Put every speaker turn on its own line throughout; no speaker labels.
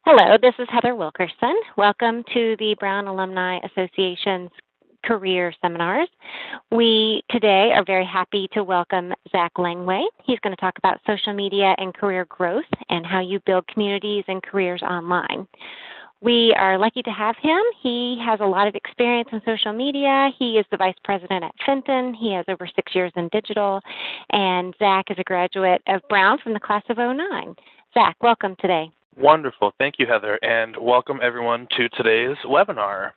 Hello, this is Heather Wilkerson. Welcome to the Brown Alumni Association's Career Seminars. We today are very happy to welcome Zack Langway. He's going to talk about social media and career growth and how you build communities and careers online. We are lucky to have him. He has a lot of experience in social media. He is the vice president at Fenton. He has over 6 years in digital. And Zack is a graduate of Brown from the class of '09. Zack, welcome today.
Wonderful. Thank you, Heather, and welcome everyone to today's webinar.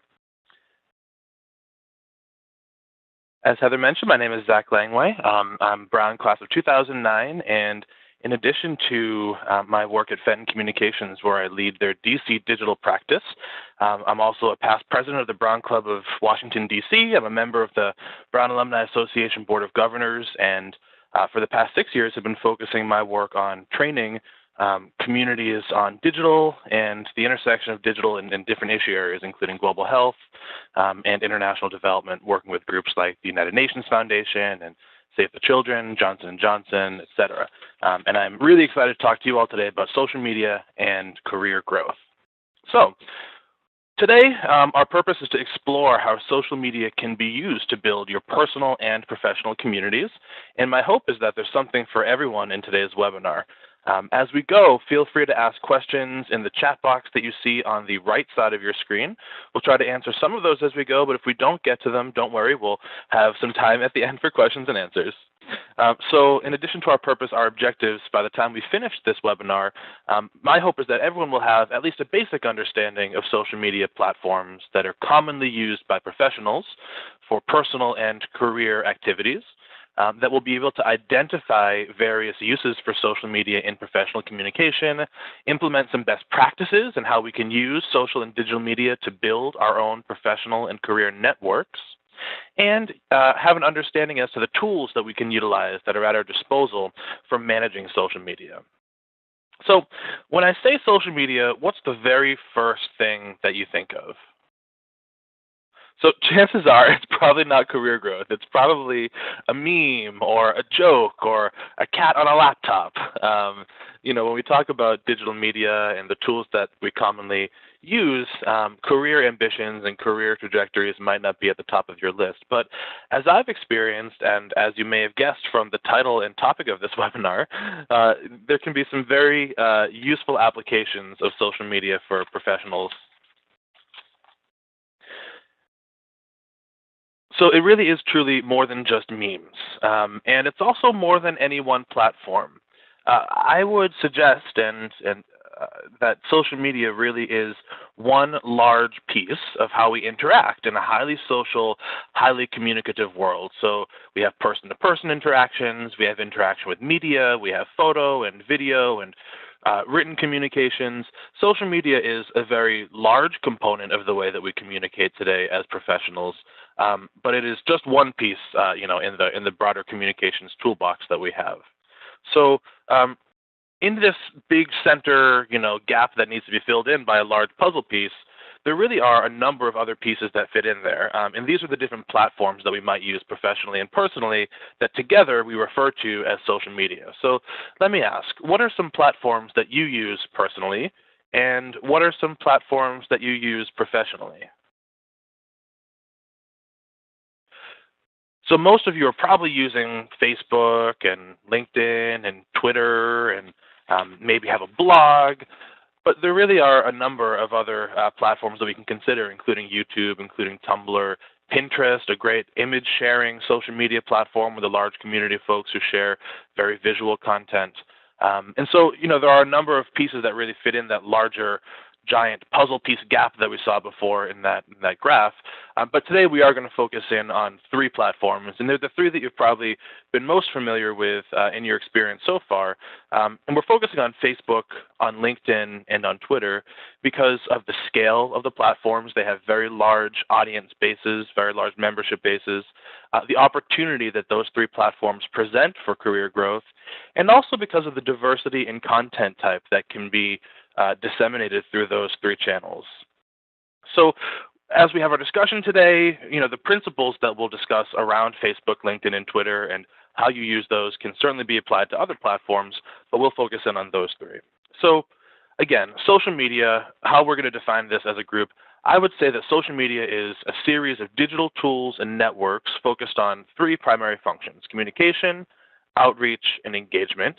As Heather mentioned, my name is Zack Langway. I'm Brown class of 2009, and in addition to my work at Fenton Communications, where I lead their DC digital practice, I'm also a past president of the Brown Club of Washington, DC. I'm a member of the Brown Alumni Association Board of Governors, and for the past 6 years, have been focusing my work on training communities on digital and the intersection of digital in different issue areas, including global health and international development, working with groups like the United Nations Foundation and Save the Children, Johnson & Johnson, et cetera. And I'm really excited to talk to you all today about social media and career growth. So today, our purpose is to explore how social media can be used to build your personal and professional communities. And my hope is that there's something for everyone in today's webinar. As we go, feel free to ask questions in the chat box that you see on the right side of your screen. We'll try to answer some of those as we go, but if we don't get to them, don't worry. We'll have some time at the end for questions and answers. So in addition to our purpose, our objectives, by the time we finish this webinar, my hope is that everyone will have at least a basic understanding of social media platforms that are commonly used by professionals for personal and career activities. That will be able to identify various uses for social media in professional communication, implement some best practices and how we can use social and digital media to build our own professional and career networks, and have an understanding as to the tools that we can utilize that are at our disposal for managing social media. So when I say social media, what's the very first thing that you think of? So chances are it's probably not career growth. It's probably a meme or a joke or a cat on a laptop. When we talk about digital media and the tools that we commonly use, career ambitions and career trajectories might not be at the top of your list. But as I've experienced, and as you may have guessed from the title and topic of this webinar, there can be some very useful applications of social media for professionals. So it really is truly more than just memes, and it's also more than any one platform. I would suggest that social media really is one large piece of how we interact in a highly social, highly communicative world. So we have person-to-person interactions, we have interaction with media, we have photo and video and written communications. Social media is a very large component of the way that we communicate today as professionals, but it is just one piece, in the broader communications toolbox that we have. So in this big center, gap that needs to be filled in by a large puzzle piece, there really are a number of other pieces that fit in there. And these are the different platforms that we might use professionally and personally that together we refer to as social media. So let me ask, what are some platforms that you use personally, and what are some platforms that you use professionally? So most of you are probably using Facebook and LinkedIn and Twitter and maybe have a blog. But there really are a number of other platforms that we can consider, including YouTube, including Tumblr, Pinterest, a great image sharing social media platform with a large community of folks who share very visual content. And so, there are a number of pieces that really fit in that larger giant puzzle piece gap that we saw before in that graph. But today we are going to focus in on 3 platforms, and they're the 3 that you've probably been most familiar with in your experience so far. And we're focusing on Facebook, on LinkedIn, and on Twitter because of the scale of the platforms. They have very large audience bases, very large membership bases, the opportunity that those 3 platforms present for career growth, and also because of the diversity in content type that can be disseminated through those 3 channels. So as we have our discussion today, the principles that we'll discuss around Facebook, LinkedIn, and Twitter and how you use those can certainly be applied to other platforms, but we'll focus in on those 3. So again, social media, how we're going to define this as a group, I would say that social media is a series of digital tools and networks focused on three primary functions: communication, outreach, and engagement,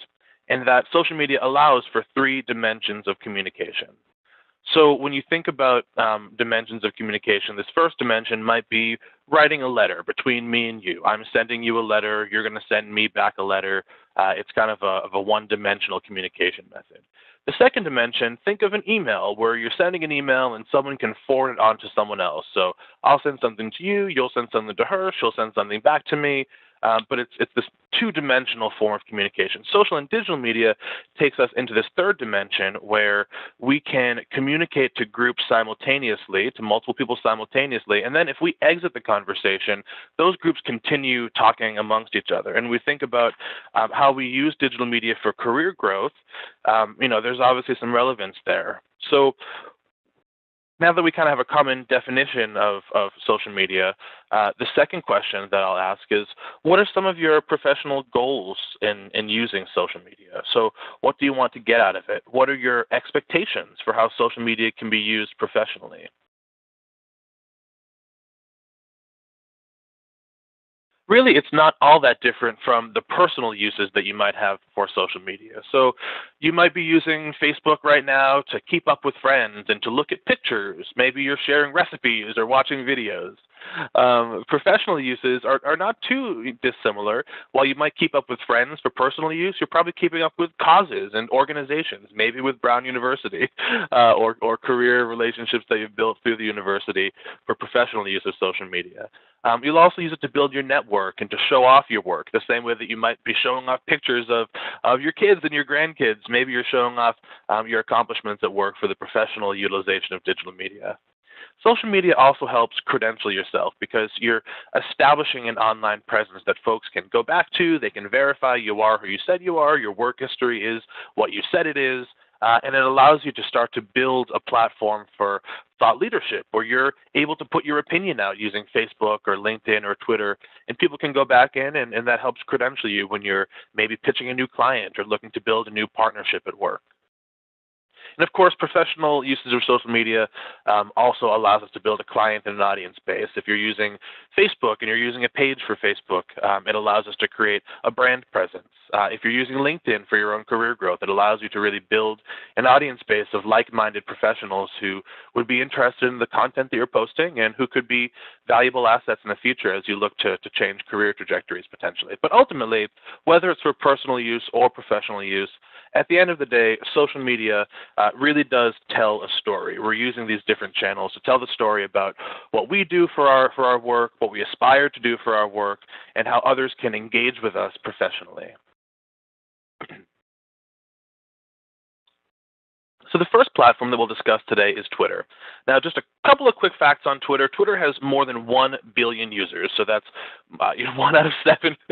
and that social media allows for three dimensions of communication. So when you think about dimensions of communication, this first dimension might be writing a letter between me and you. I'm sending you a letter, you're going to send me back a letter. It's kind of a one-dimensional communication method. The second dimension, think of an email where you're sending an email and someone can forward it on to someone else. So I'll send something to you, you'll send something to her, she'll send something back to me. But it's this two-dimensional form of communication. Social and digital media takes us into this third dimension where we can communicate to groups simultaneously, to multiple people simultaneously, and then if we exit the conversation, those groups continue talking amongst each other. And we think about how we use digital media for career growth. There's obviously some relevance there. So now that we kind of have a common definition of social media, the second question that I'll ask is, what are some of your professional goals in using social media? So what do you want to get out of it? What are your expectations for how social media can be used professionally? Really, it's not all that different from the personal uses that you might have for social media. So you might be using Facebook right now to keep up with friends and to look at pictures. Maybe you're sharing recipes or watching videos. Professional uses are not too dissimilar. While you might keep up with friends for personal use, you're probably keeping up with causes and organizations, maybe with Brown University or career relationships that you've built through the university for professional use of social media. You'll also use it to build your network and to show off your work, the same way that you might be showing off pictures of your kids and your grandkids. Maybe you're showing off your accomplishments at work for the professional utilization of digital media. Social media also helps credential yourself because you're establishing an online presence that folks can go back to. They can verify you are who you said you are. Your work history is what you said it is. And it allows you to start to build a platform for thought leadership where you're able to put your opinion out using Facebook or LinkedIn or Twitter, and people can go back in, and that helps credential you when you're maybe pitching a new client or looking to build a new partnership at work. And of course, professional usage of social media also allows us to build a client and an audience base. If you're using Facebook and you're using a page for Facebook, it allows us to create a brand presence. If you're using LinkedIn for your own career growth, it allows you to really build an audience base of like-minded professionals who would be interested in the content that you're posting and who could be valuable assets in the future as you look to change career trajectories potentially. But ultimately, whether it's for personal use or professional use, at the end of the day, social media really does tell a story. We're using these different channels to tell the story about what we do for our work, what we aspire to do for our work, and how others can engage with us professionally. So the first platform that we'll discuss today is Twitter. Now, just a couple of quick facts on Twitter. Twitter has more than 1 billion users, so that's 1 out of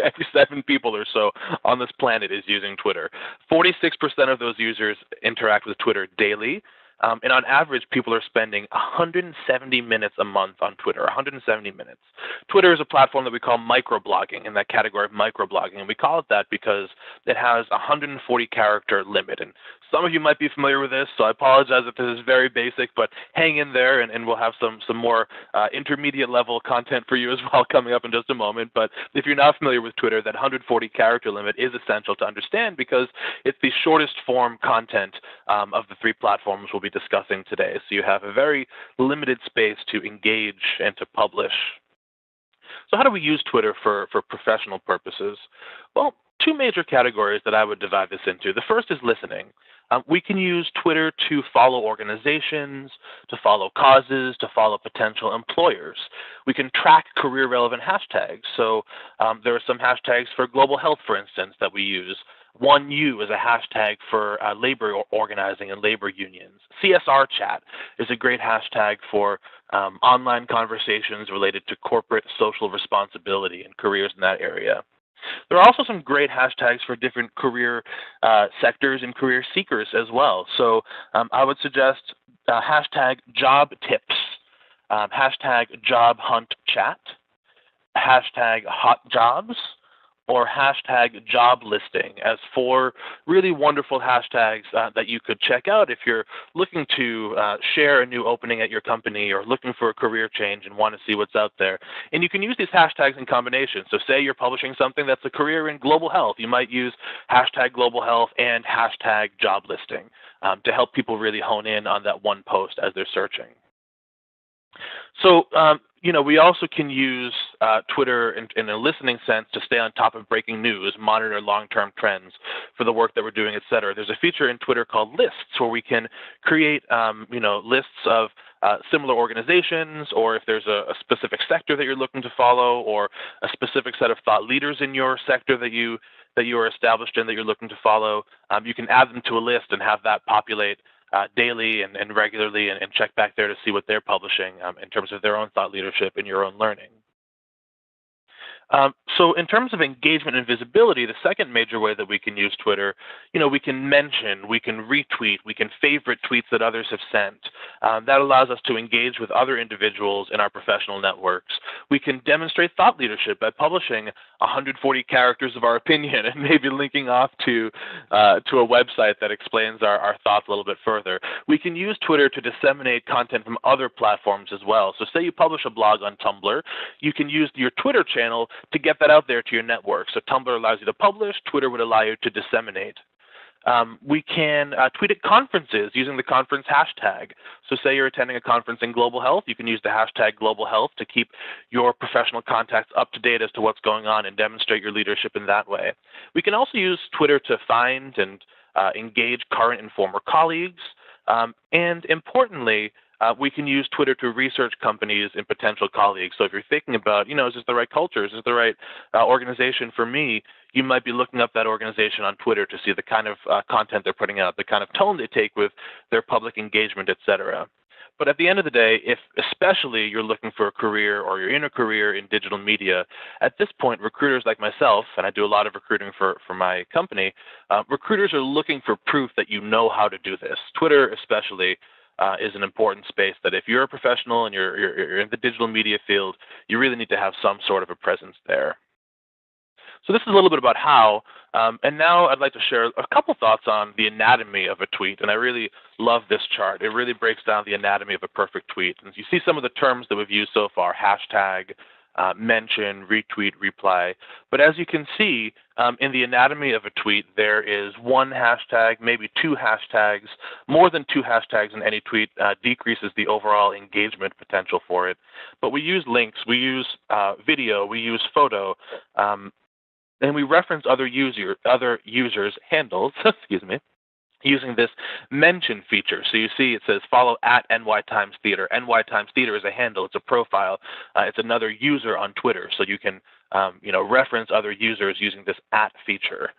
every 7 people or so on this planet is using Twitter. 46% of those users interact with Twitter daily. And on average, people are spending 170 minutes a month on Twitter, 170 minutes. Twitter is a platform that we call microblogging, in that category of microblogging. And we call it that because it has a 140-character limit. And some of you might be familiar with this, so I apologize if this is very basic, but hang in there, and we'll have some more intermediate-level content for you as well coming up in just a moment. But if you're not familiar with Twitter, that 140-character limit is essential to understand because it's the shortest form content of the three platforms we'll be discussing today. So you have a very limited space to engage and to publish. So how do we use Twitter for professional purposes? Well, two major categories that I would divide this into. The first is listening. We can use Twitter to follow organizations, to follow causes, to follow potential employers. We can track career-relevant hashtags. So there are some hashtags for global health, for instance, that we use. 1U is a hashtag for labor organizing and labor unions. CSR chat is a great hashtag for online conversations related to corporate social responsibility and careers in that area. There are also some great hashtags for different career sectors and career seekers as well. So I would suggest hashtag job tips, hashtag job hunt chat, hashtag hot jobs, or hashtag job listing as four really wonderful hashtags that you could check out if you're looking to share a new opening at your company or looking for a career change and want to see what's out there. And you can use these hashtags in combination. So say you're publishing something that's a career in global health. You might use hashtag global health and hashtag job listing to help people really hone in on that one post as they're searching. So, we also can use Twitter in a listening sense to stay on top of breaking news, monitor long-term trends for the work that we're doing, et cetera. There's a feature in Twitter called lists where we can create, lists of similar organizations, or if there's a specific sector that you're looking to follow, or a specific set of thought leaders in your sector that you are established in that you're looking to follow, you can add them to a list and have that populate daily and regularly and check back there to see what they're publishing in terms of their own thought leadership and your own learning. So in terms of engagement and visibility, the second major way that we can use Twitter, we can mention, we can retweet, we can favorite tweets that others have sent. That allows us to engage with other individuals in our professional networks. We can demonstrate thought leadership by publishing 140 characters of our opinion and maybe linking off to a website that explains our thoughts a little bit further. We can use Twitter to disseminate content from other platforms as well. So say you publish a blog on Tumblr, you can use your Twitter channel to get that out there to your network. So Tumblr allows you to publish, Twitter would allow you to disseminate. We can tweet at conferences using the conference hashtag. So say you're attending a conference in global health, you can use the hashtag global health to keep your professional contacts up to date as to what's going on and demonstrate your leadership in that way. We can also use Twitter to find and engage current and former colleagues. And importantly, we can use Twitter to research companies and potential colleagues. So if you're thinking about, is this the right culture? Is this the right organization for me? You might be looking up that organization on Twitter to see the kind of content they're putting out, the kind of tone they take with their public engagement, et cetera. But at the end of the day, if especially you're looking for a career or you're in a career in digital media, at this point, recruiters like myself, and I do a lot of recruiting for my company, recruiters are looking for proof that you know how to do this. Twitter especially is an important space that if you're a professional and you're in the digital media field, you really need to have some sort of a presence there. So this is a little bit about how, and now I'd like to share a couple thoughts on the anatomy of a tweet, and I really love this chart. It really breaks down the anatomy of a perfect tweet. And you see some of the terms that we've used so far, hashtag, mention, retweet, reply. But as you can see, in the anatomy of a tweet, there is one hashtag, maybe two hashtags. More than two hashtags in any tweet decreases the overall engagement potential for it. But we use links, we use video, we use photo, and we reference other users' handles, excuse me, using this mention feature. So you see it says follow at NY Times Theater. NY Times Theater is a handle, it's a profile, it's another user on Twitter. So you can reference other users using this at feature.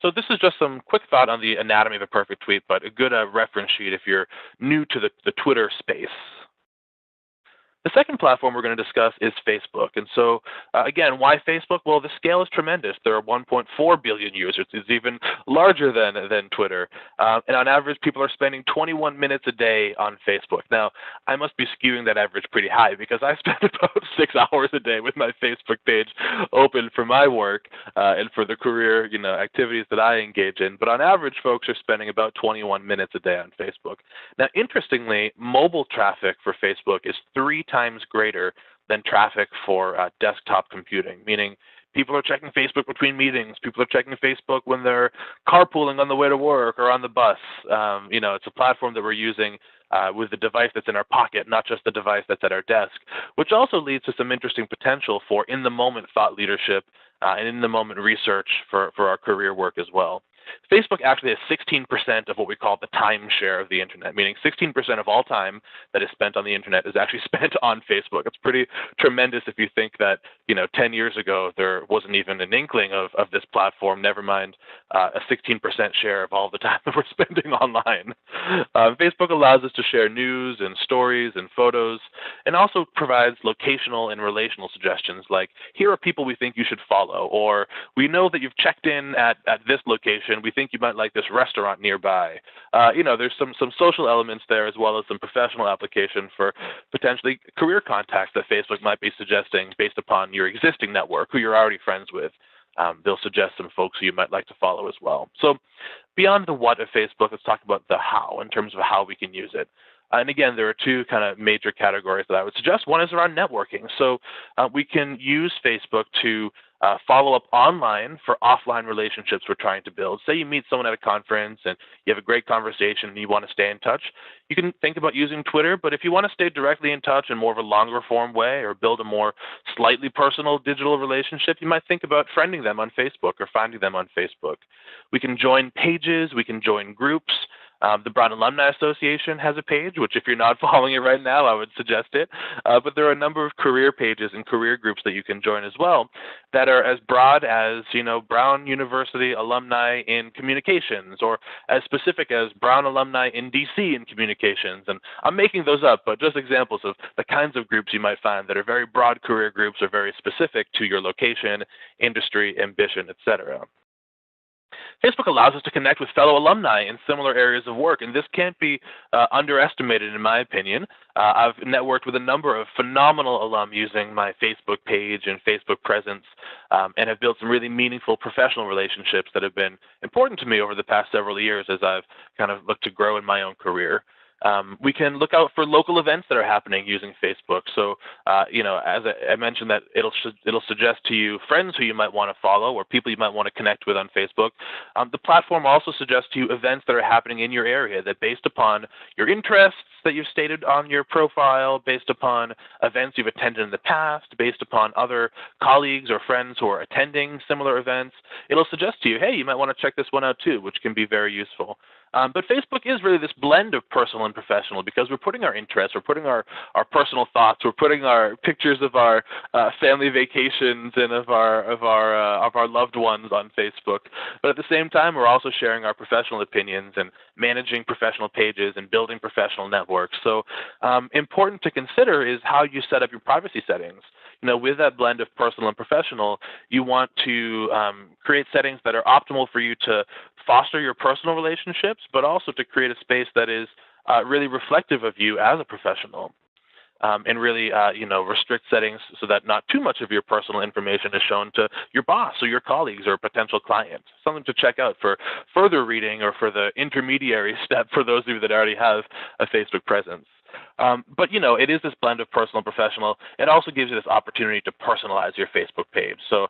So this is just some quick thought on the anatomy of a perfect tweet, but a good reference sheet if you're new to the Twitter space. The second platform we're going to discuss is Facebook. And so, again, why Facebook? Well, the scale is tremendous. There are 1.4 billion users. It's even larger than Twitter. And on average, people are spending 21 minutes a day on Facebook. Now, I must be skewing that average pretty high because I spend about 6 hours a day with my Facebook page open for my work and for the career activities that I engage in. But on average, folks are spending about 21 minutes a day on Facebook. Now, interestingly, mobile traffic for Facebook is 3 times greater than traffic for desktop computing, meaning people are checking Facebook between meetings. People are checking Facebook when they're carpooling on the way to work or on the bus. It's a platform that we're using with the device that's in our pocket, not just the device that's at our desk, which also leads to some interesting potential for in-the-moment thought leadership and in-the-moment research for our career work as well. Facebook actually has 16% of what we call the time share of the internet, meaning 16% of all time that is spent on the internet is actually spent on Facebook. It's pretty tremendous if you think that, 10 years ago there wasn't even an inkling of this platform, never mind a 16% share of all the time that we're spending online. Facebook allows us to share news and stories and photos, and also provides locational and relational suggestions like, here are people we think you should follow, or we know that you've checked in at this location. We think you might like this restaurant nearby. There's some social elements there as well as some professional application for potentially career contacts that Facebook might be suggesting based upon your existing network, who you're already friends with. they'll suggest some folks who you might like to follow as well. So beyond the what of Facebook, let's talk about the how in terms of how we can use it. And again, there are two kind of major categories that I would suggest. One is around networking. So we can use Facebook to follow up online for offline relationships we're trying to build. Say you meet someone at a conference and you have a great conversation and you want to stay in touch. You can think about using Twitter, but if you want to stay directly in touch in more of a longer form way or build a more slightly personal digital relationship, you might think about friending them on Facebook or finding them on Facebook. We can join pages, we can join groups. The Brown Alumni Association has a page, which if you're not following it right now, I would suggest it. But there are a number of career pages and career groups that you can join as well that are as broad as, Brown University alumni in communications, or as specific as Brown alumni in DC in communications. And I'm making those up, but just examples of the kinds of groups you might find that are very broad career groups or very specific to your location, industry, ambition, etc. Facebook allows us to connect with fellow alumni in similar areas of work, and this can't be underestimated in my opinion. I've networked with a number of phenomenal alum using my Facebook page and Facebook presence, and have built some really meaningful professional relationships that have been important to me over the past several years as I've kind of looked to grow in my own career. We can look out for local events that are happening using Facebook. So, as I mentioned, that it'll suggest to you friends who you might want to follow or people you might want to connect with on Facebook. The platform also suggests to you events that are happening in your area that, based upon your interests that you've stated on your profile, based upon events you've attended in the past, based upon other colleagues or friends who are attending similar events, it'll suggest to you, hey, you might want to check this one out too, which can be very useful. But Facebook is really this blend of personal and professional because we're putting our interests, we're putting our personal thoughts, we're putting our pictures of our family vacations and of our loved ones on Facebook. But at the same time, we're also sharing our professional opinions and managing professional pages and building professional networks. So important to consider is how you set up your privacy settings. With that blend of personal and professional, you want to create settings that are optimal for you to foster your personal relationships, but also to create a space that is really reflective of you as a professional. And really, restrict settings so that not too much of your personal information is shown to your boss or your colleagues or potential clients. Something to check out for further reading or for the intermediary step for those of you that already have a Facebook presence. But it is this blend of personal and professional. It also gives you this opportunity to personalize your Facebook page. So,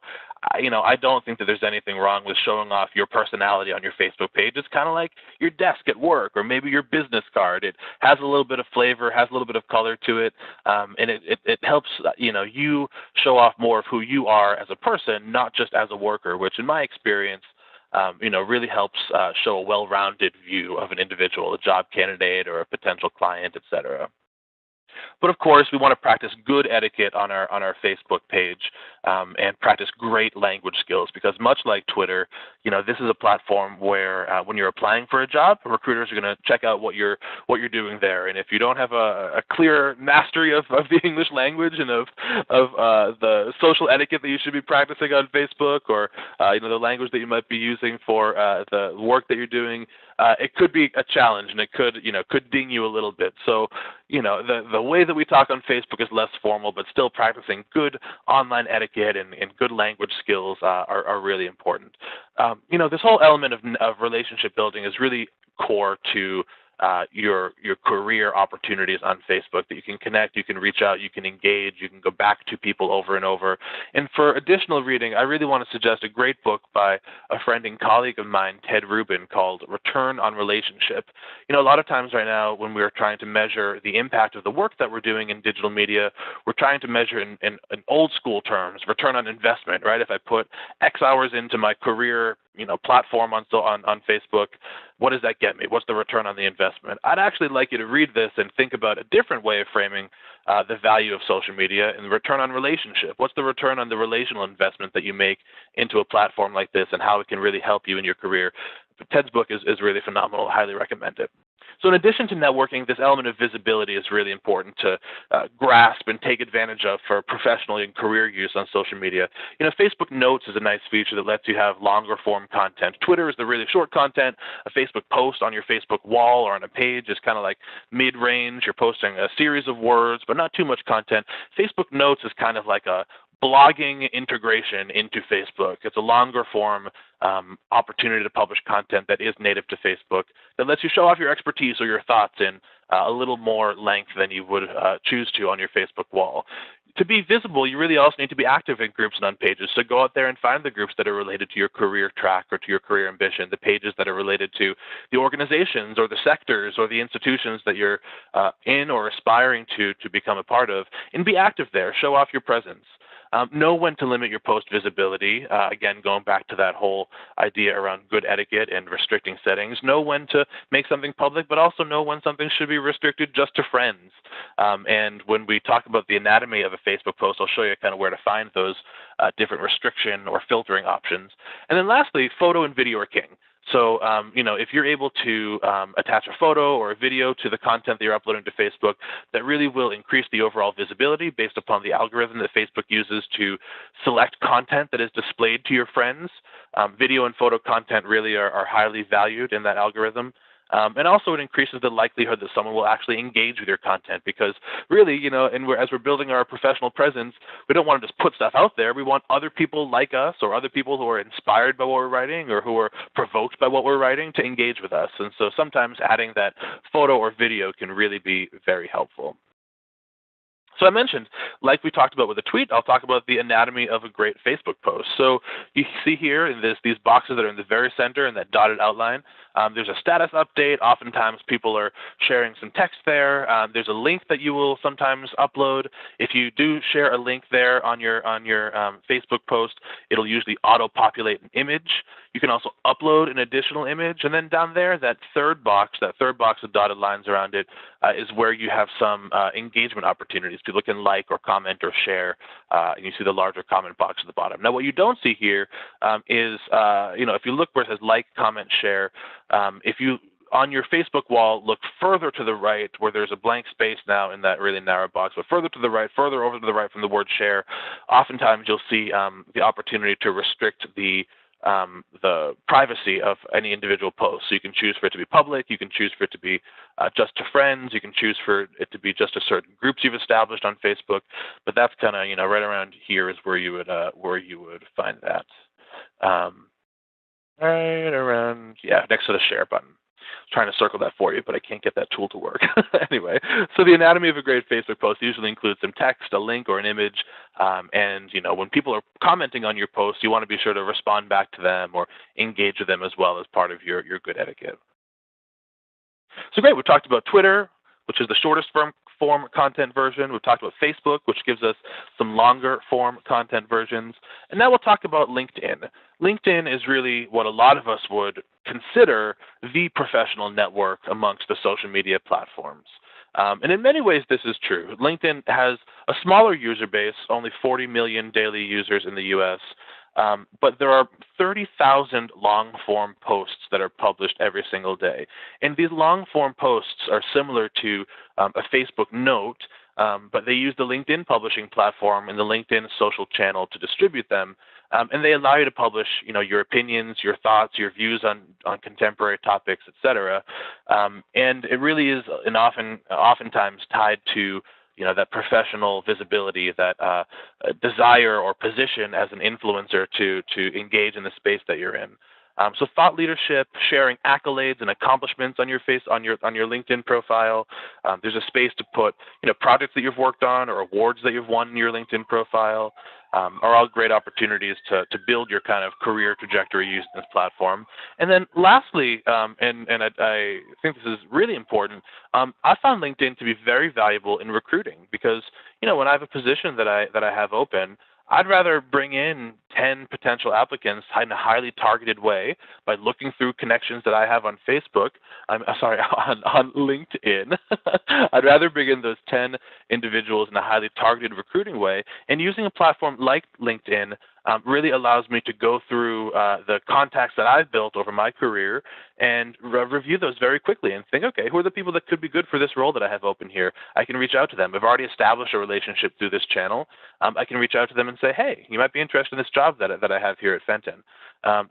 I don't think that there's anything wrong with showing off your personality on your Facebook page. It's kind of like your desk at work or maybe your business card. It has a little bit of flavor, has a little bit of color to it, and it helps, you show off more of who you are as a person, not just as a worker, which in my experience, really helps show a well-rounded view of an individual, a job candidate or a potential client, et cetera. But of course, we want to practice good etiquette on our Facebook page and practice great language skills because much like Twitter, this is a platform where when you're applying for a job, recruiters are going to check out what you're doing there. And if you don't have a clear mastery of the English language and of the social etiquette that you should be practicing on Facebook or the language that you might be using for the work that you're doing, it could be a challenge and it could ding you a little bit. So, the way that we talk on Facebook is less formal, but still practicing good online etiquette and good language skills are really important. This whole element of relationship building is really core to your career opportunities on Facebook, that you can connect, you can reach out, you can engage, you can go back to people over and over. And for additional reading, I really want to suggest a great book by a friend and colleague of mine, Ted Rubin, called Return on Relationship. A lot of times right now when we're trying to measure the impact of the work that we're doing in digital media, we're trying to measure in old school terms, return on investment, right? If I put X hours into my career platform on Facebook, what does that get me? What's the return on the investment? I'd actually like you to read this and think about a different way of framing the value of social media and the return on relationship. What's the return on the relational investment that you make into a platform like this and how it can really help you in your career? Ted's book is really phenomenal. Highly recommend it. So in addition to networking, this element of visibility is really important to grasp and take advantage of for professional and career use on social media. Facebook Notes is a nice feature that lets you have longer form content. Twitter is the really short content. A Facebook post on your Facebook wall or on a page is kind of like mid-range. You're posting a series of words, but not too much content. Facebook Notes is kind of like a blogging integration into Facebook. It's a longer form opportunity to publish content that is native to Facebook that lets you show off your expertise or your thoughts in a little more length than you would choose to on your Facebook wall. To be visible, you really also need to be active in groups and on pages. So go out there and find the groups that are related to your career track or to your career ambition, the pages that are related to the organizations or the sectors or the institutions that you're in or aspiring to become a part of, and be active there. Show off your presence. Know when to limit your post visibility. Again, going back to that whole idea around good etiquette and restricting settings. Know when to make something public, but also know when something should be restricted just to friends. And when we talk about the anatomy of a Facebook post, I'll show you kind of where to find those different restriction or filtering options. And then lastly, photo and video are king. So, if you're able to attach a photo or a video to the content that you're uploading to Facebook, that really will increase the overall visibility based upon the algorithm that Facebook uses to select content that is displayed to your friends. Video and photo content really are highly valued in that algorithm. And also it increases the likelihood that someone will actually engage with your content because really, as we're building our professional presence, we don't want to just put stuff out there. We want other people like us or other people who are inspired by what we're writing or who are provoked by what we're writing to engage with us. And so sometimes adding that photo or video can really be very helpful. So I mentioned, like we talked about with a tweet, I'll talk about the anatomy of a great Facebook post. So you see here in these boxes that are in the very center in that dotted outline, there's a status update. Oftentimes people are sharing some text there. There's a link that you will sometimes upload. If you do share a link there on your Facebook post, it'll usually auto-populate an image. You can also upload an additional image. And then down there, that third box with dotted lines around it, is where you have some engagement opportunities. People can like or comment or share, and you see the larger comment box at the bottom. Now, what you don't see here is, if you look where it says like, comment, share, if you on your Facebook wall look further to the right where there's a blank space now in that really narrow box, but further to the right, further over to the right from the word share, oftentimes you'll see the opportunity to restrict the privacy of any individual post. So you can choose for it to be public, you can choose for it to be just to friends, you can choose for it to be just to certain groups you've established on Facebook, but that's kind of, right around here is where you would find that. Right around, next to the share button. Trying to circle that for you, but I can't get that tool to work. Anyway, so the anatomy of a great Facebook post usually includes some text, a link, or an image. And when people are commenting on your post, you want to be sure to respond back to them or engage with them as well as part of your good etiquette. So great, we talked about Twitter, which is the shortest form content version. We've talked about Facebook, which gives us some longer form content versions. And now we'll talk about LinkedIn. LinkedIn is really what a lot of us would consider the professional network amongst the social media platforms. And in many ways, this is true. LinkedIn has a smaller user base, only 40 million daily users in the US, but there are 30,000 long-form posts that are published every single day. And these long-form posts are similar to a Facebook note, but they use the LinkedIn publishing platform and the LinkedIn social channel to distribute them. And they allow you to publish, your opinions, your thoughts, your views on contemporary topics, et cetera. And it really is oftentimes tied to that professional visibility, that desire or position as an influencer to engage in the space that you're in. So thought leadership, sharing accolades and accomplishments on your LinkedIn profile. There's a space to put projects that you've worked on or awards that you've won in your LinkedIn profile. Are all great opportunities to build your kind of career trajectory using this platform. And then lastly, and I think this is really important, I found LinkedIn to be very valuable in recruiting because, when I have a position that I have open, I'd rather bring in 10 potential applicants in a highly targeted way by looking through connections that I have on Facebook, on LinkedIn. I'd rather bring in those 10 individuals in a highly targeted recruiting way, and using a platform like LinkedIn really allows me to go through the contacts that I've built over my career and review those very quickly and think, okay, who are the people that could be good for this role that I have open here? I can reach out to them. I've already established a relationship through this channel. I can reach out to them and say, hey, you might be interested in this job that I have here at Fenton.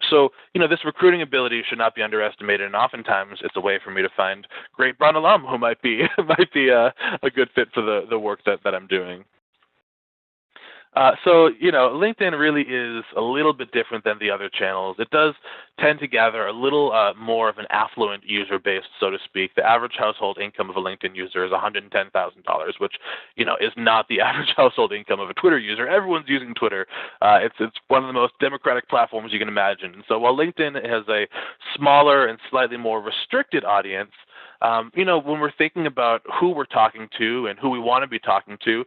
So, this recruiting ability should not be underestimated, and oftentimes it's a way for me to find great Brown alum who might be a good fit for the work that I'm doing. LinkedIn really is a little bit different than the other channels. It does tend to gather a little more of an affluent user base, so to speak. The average household income of a LinkedIn user is $110,000, which, is not the average household income of a Twitter user. Everyone's using Twitter. It's one of the most democratic platforms you can imagine. And so while LinkedIn has a smaller and slightly more restricted audience, when we're thinking about who we're talking to and who we want to be talking to,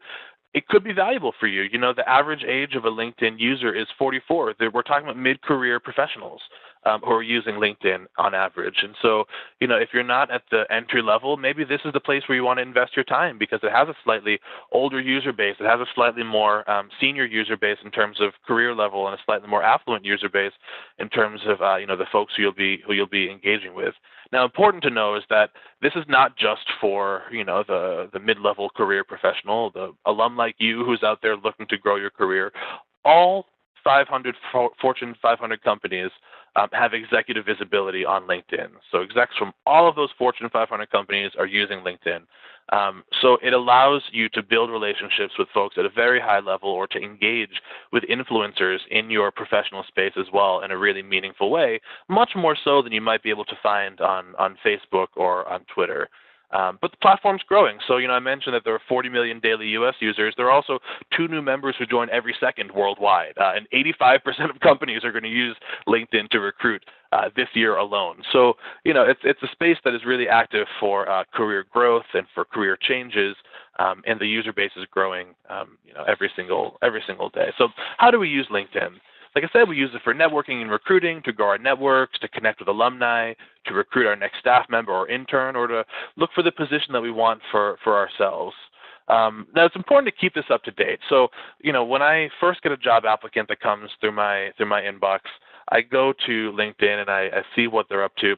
it could be valuable for you. The average age of a LinkedIn user is 44. We're talking about mid-career professionals who are using LinkedIn on average. And so, if you're not at the entry level, maybe this is the place where you want to invest your time because it has a slightly older user base. It has a slightly more senior user base in terms of career level and a slightly more affluent user base in terms of, the folks who you'll be engaging with. Now, important to know is that this is not just for, the mid-level career professional, the alum like you who's out there looking to grow your career. All 500 Fortune 500 companies have executive visibility on LinkedIn. So execs from all of those Fortune 500 companies are using LinkedIn. So it allows you to build relationships with folks at a very high level or to engage with influencers in your professional space as well in a really meaningful way, much more so than you might be able to find on Facebook or on Twitter. But the platform's growing. So, I mentioned that there are 40 million daily U.S. users. There are also 2 new members who join every second worldwide. And 85% of companies are going to use LinkedIn to recruit this year alone. So, it's a space that is really active for career growth and for career changes. And the user base is growing, every single day. So how do we use LinkedIn? Like I said, we use it for networking and recruiting, to grow our networks, to connect with alumni, to recruit our next staff member or intern, or to look for the position that we want for ourselves. Now, it's important to keep this up to date. So, when I first get a job applicant that comes through my inbox, I go to LinkedIn and I see what they're up to.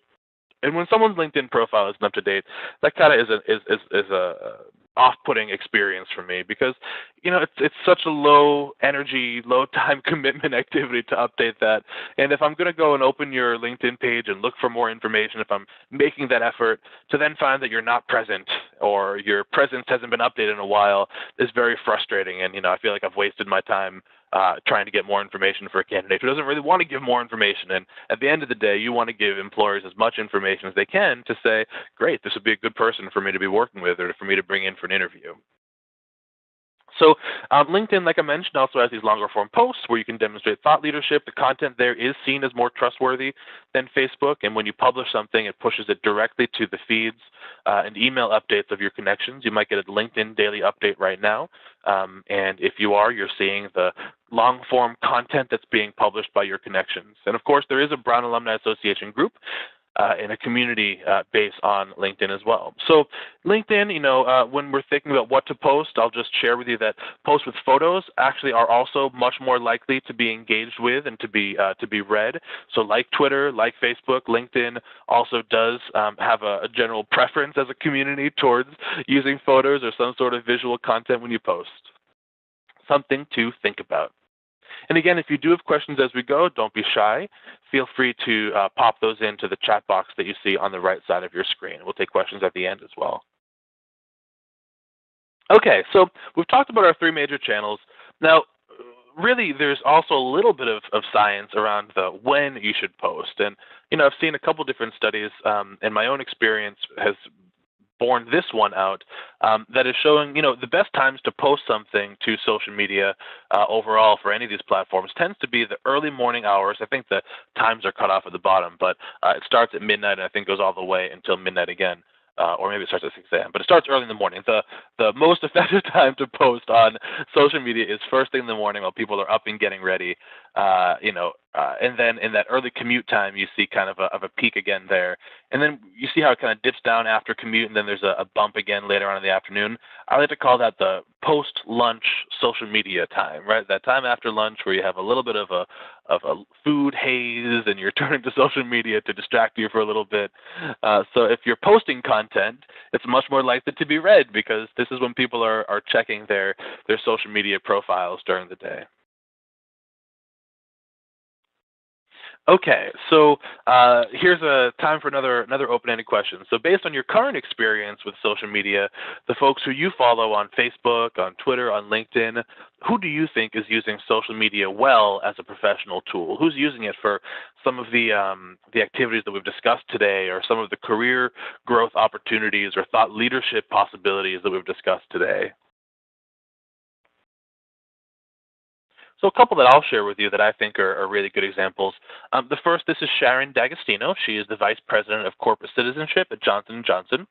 And when someone's LinkedIn profile isn't up to date, that kind of is a off-putting experience for me because, it's such a low energy, low time commitment activity to update that. And if I'm going to go and open your LinkedIn page and look for more information, if I'm making that effort to then find that you're not present or your presence hasn't been updated in a while, is very frustrating. And, I feel like I've wasted my time trying to get more information for a candidate who doesn't really want to give more information. And at the end of the day, you want to give employers as much information as they can to say, great, this would be a good person for me to be working with or for me to bring in for an interview. So LinkedIn, like I mentioned, also has these longer form posts where you can demonstrate thought leadership. The content there is seen as more trustworthy than Facebook. And when you publish something, it pushes it directly to the feeds and email updates of your connections. You might get a LinkedIn daily update right now. And if you are, you're seeing the long form content that's being published by your connections. And of course, there is a Brown Alumni Association group in a community base on LinkedIn as well. So LinkedIn, when we're thinking about what to post, I'll just share with you that posts with photos actually are also much more likely to be engaged with and to be read. So like Twitter, like Facebook, LinkedIn also does have a general preference as a community towards using photos or some sort of visual content when you post. Something to think about. And again, if you do have questions as we go, don't be shy. Feel free to pop those into the chat box that you see on the right side of your screen. We'll take questions at the end as well. Okay, so we've talked about our 3 major channels. Now, really, there's also a little bit of science around the when you should post. And, I've seen a couple different studies, and my own experience has borne this one out that is showing, the best times to post something to social media overall for any of these platforms tends to be the early morning hours. I think the times are cut off at the bottom, but it starts at midnight and I think goes all the way until midnight again. Or maybe it starts at 6 a.m., but it starts early in the morning. The most effective time to post on social media is first thing in the morning while people are up and getting ready, and then in that early commute time, you see kind of a peak again there. And then you see how it kind of dips down after commute, and then there's a bump again later on in the afternoon. I like to call that the post-lunch social media time, right? That time after lunch where you have a little bit of a food haze and you're turning to social media to distract you for a little bit. So if you're posting content, it's much more likely to be read because this is when people are checking their social media profiles during the day. Okay, so here's a time for another open-ended question. So based on your current experience with social media, the folks who you follow on Facebook, on Twitter, on LinkedIn, who do you think is using social media well as a professional tool? Who's using it for some of the activities that we've discussed today, or some of the career growth opportunities or thought leadership possibilities that we've discussed today? So a couple that I'll share with you that I think are really good examples. The first, this is Sharon D'Agostino. She is the Vice President of Corporate Citizenship at Johnson & Johnson.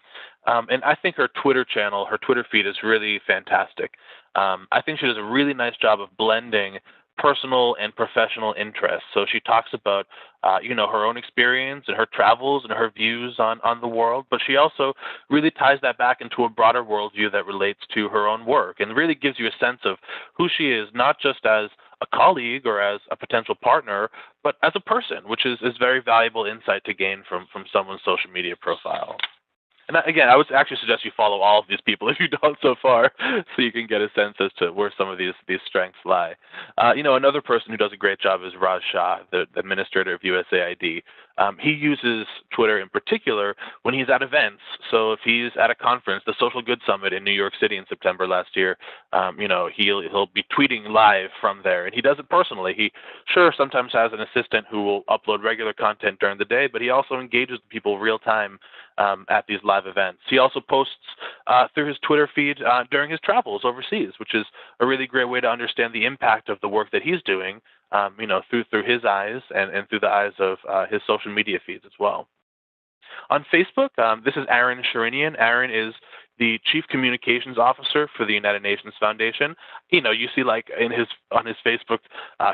And I think her Twitter channel, her Twitter feed is really fantastic. I think she does a really nice job of blending personal and professional interests. So she talks about, her own experience and her travels and her views on the world, but she also really ties that back into a broader worldview that relates to her own work and really gives you a sense of who she is, not just as a colleague or as a potential partner, but as a person, which is very valuable insight to gain from someone's social media profile. And again, I would actually suggest you follow all of these people if you don't so far, so you can get a sense as to where some of these strengths lie. Another person who does a great job is Raj Shah, the administrator of USAID. He uses Twitter in particular when he's at events. So if he's at a conference, the Social Good Summit in New York City in September last year, he'll be tweeting live from there, and he does it personally. He sometimes has an assistant who will upload regular content during the day, but he also engages with people real time at these live events. He also posts through his Twitter feed during his travels overseas, which is a really great way to understand the impact of the work that he's doing, through his eyes and through the eyes of his social media feeds as well. On Facebook, this is Aaron Sharinian. Aaron is the Chief Communications Officer for the United Nations Foundation. You see, like on his Facebook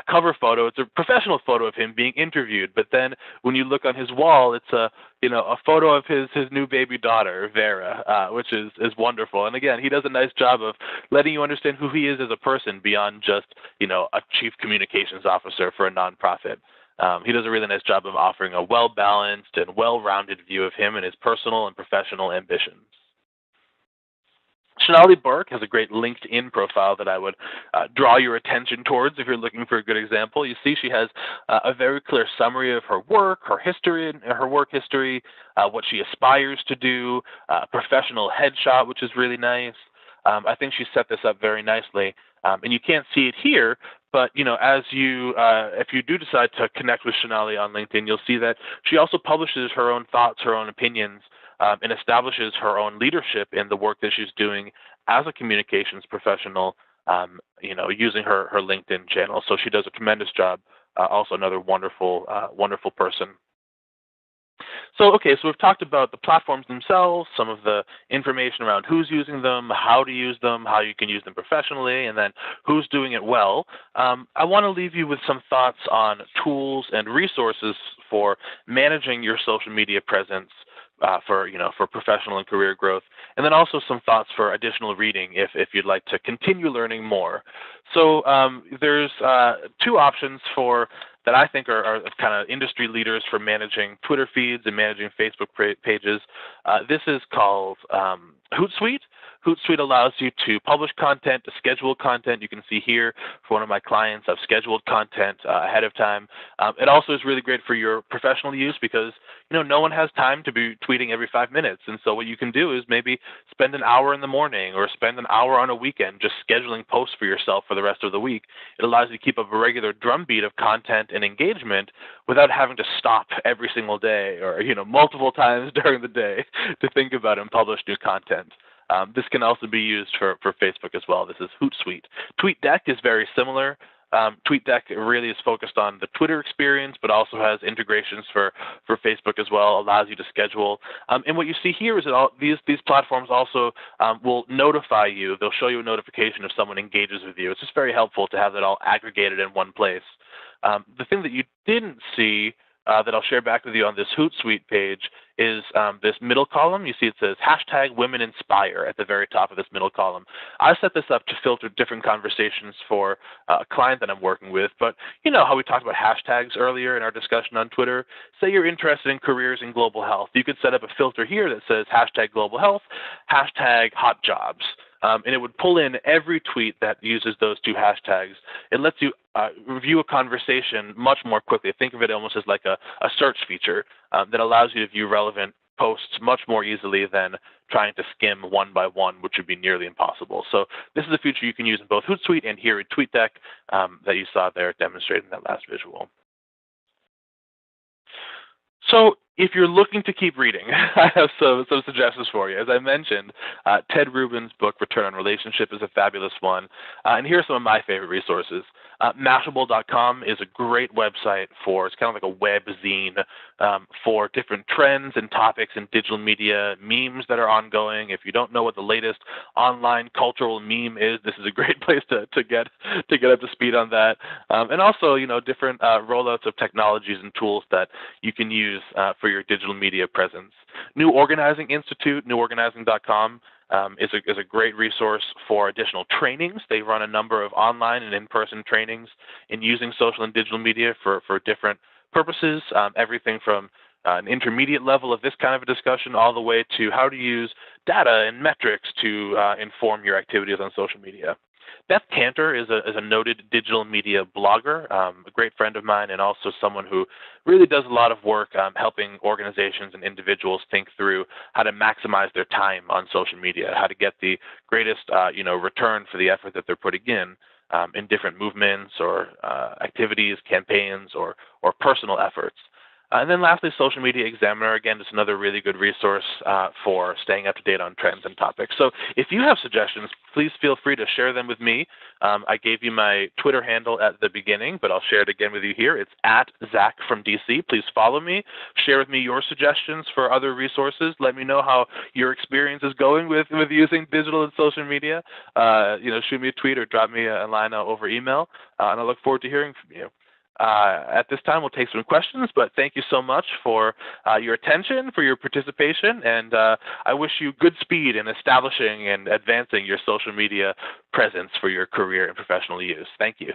cover photo, it's a professional photo of him being interviewed. But then when you look on his wall, it's a photo of his new baby daughter, Vera, which is wonderful. And again, he does a nice job of letting you understand who he is as a person beyond just a Chief Communications Officer for a nonprofit. He does a really nice job of offering a well-balanced and well-rounded view of him and his personal and professional ambitions. Sonali Burke has a great LinkedIn profile that I would draw your attention towards if you're looking for a good example. You see she has a very clear summary of her work, her work history, what she aspires to do, professional headshot, which is really nice. I think she set this up very nicely. And you can't see it here, but if you do decide to connect with Sonali on LinkedIn, you'll see that she also publishes her own thoughts, her own opinions, and establishes her own leadership in the work that she's doing as a communications professional, using her LinkedIn channel. So she does a tremendous job. Also another wonderful person. So we've talked about the platforms themselves, some of the information around who's using them, how to use them, how you can use them professionally, and then who's doing it well. I want to leave you with some thoughts on tools and resources for managing your social media presence for professional and career growth, and then also some thoughts for additional reading if you'd like to continue learning more. So there's two options that I think are kind of industry leaders for managing Twitter feeds and managing Facebook pages. This is called Hootsuite. Hootsuite allows you to publish content, to schedule content. You can see here for one of my clients, I've scheduled content ahead of time. It also is really great for your professional use because no one has time to be tweeting every 5 minutes. And so what you can do is maybe spend an hour in the morning or spend an hour on a weekend just scheduling posts for yourself for the rest of the week. It allows you to keep up a regular drumbeat of content and engagement without having to stop every single day or multiple times during the day to think about and publish new content. This can also be used for Facebook as well. This is Hootsuite. TweetDeck is very similar. TweetDeck really is focused on the Twitter experience, but also has integrations for Facebook as well, allows you to schedule. And what you see here is that these platforms also will notify you. They'll show you a notification if someone engages with you. It's just very helpful to have that all aggregated in one place. The thing that you didn't see that I'll share back with you on this Hootsuite page is this middle column. You see it says #WomenInspire at the very top of this middle column. I set this up to filter different conversations for a client that I'm working with, but you know how we talked about hashtags earlier in our discussion on Twitter? Say you're interested in careers in global health. You could set up a filter here that says #global health, #hot jobs. and it would pull in every tweet that uses those two hashtags. It lets you review a conversation much more quickly. Think of it almost as like a search feature that allows you to view relevant posts much more easily than trying to skim one by one, which would be nearly impossible. So this is a feature you can use in both Hootsuite and here in TweetDeck that you saw there demonstrated in that last visual. So if you're looking to keep reading, I have some suggestions for you. As I mentioned, Ted Rubin's book, Return on Relationship, is a fabulous one. And here are some of my favorite resources. Mashable.com is a great website for, it's kind of like a web zine for different trends and topics in digital media, memes that are ongoing. If you don't know what the latest online cultural meme is, this is a great place to get up to speed on that. And also, different rollouts of technologies and tools that you can use for your digital media presence. New Organizing Institute, neworganizing.com, is a great resource for additional trainings. They run a number of online and in-person trainings in using social and digital media for different purposes, everything from an intermediate level of this kind of a discussion all the way to how to use data and metrics to inform your activities on social media. Beth Cantor is a noted digital media blogger, a great friend of mine, and also someone who really does a lot of work helping organizations and individuals think through how to maximize their time on social media, how to get the greatest return for the effort that they're putting in different movements or activities, campaigns, or personal efforts. And then lastly, Social Media Examiner, again, just another really good resource for staying up to date on trends and topics. So if you have suggestions, please feel free to share them with me. I gave you my Twitter handle at the beginning, but I'll share it again with you here. It's @Zack from DC. Please follow me. Share with me your suggestions for other resources. Let me know how your experience is going with using digital and social media. Shoot me a tweet or drop me a line over email, and I look forward to hearing from you. At this time, we'll take some questions, but thank you so much for your attention, for your participation, and I wish you good speed in establishing and advancing your social media presence for your career and professional use. Thank you.